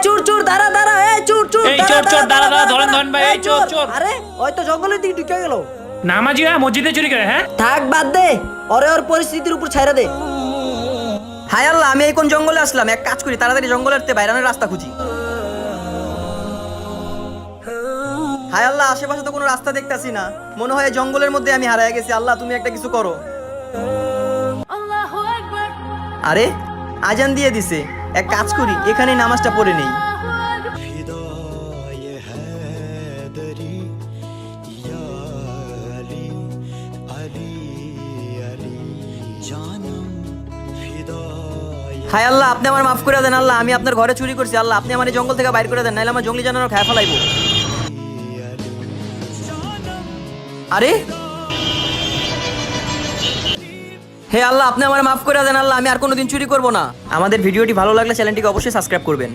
চোর চোর দাঁড়া দাঁড়া, চোর চোর এই চোর চোর দাঁড়া দাঁড়া, ধরেন ধরেন ভাই, এই চোর চোর। আরে ওই তো জঙ্গলের দিকে ঢুকে গেল। নামাজি হ্যাঁ মসজিদে চুরি করে, হ্যাঁ থাক বাদ দে, ওর পরিস্থিতির উপর ছাইরা দে। হায় আল্লাহ, আমি এই কোন জঙ্গলে আসলাম? এক কাজ করি, তাড়াতাড়ি জঙ্গলের বাইরানোর রাস্তা খুঁজি। হায় আল্লাহ, আশেপাশে তো কোনো রাস্তা দেখতাছি না, মনে হয় এই জঙ্গলের মধ্যে আমি হারায় গেছি। আল্লাহ তুমি একটা কিছু করো। আরে আজান দিয়ে দিছে, এক কাজ করি, এখানেই নামাজটা পড়ে নেই। হায় আল্লাহ, আপনি আমার মাফ করে দেন। আল্লাহ আমি আপনার ঘরে চুরি করছি, আল্লাহ আপনি আমার এই জঙ্গল থেকে বাইর করে দেন, নাহলে আমার জঙ্গলি জানোয়ার খায় ফেলাইবো। আরে হে আল্লাহ, আপনি আমার মাফ করে দেন। আল্লাহ আমি আর কোনোদিন চুরি করবো না। আমাদের ভিডিওটি ভালো লাগলে চ্যানেলটিকে অবশ্যই সাবস্ক্রাইব করবেন।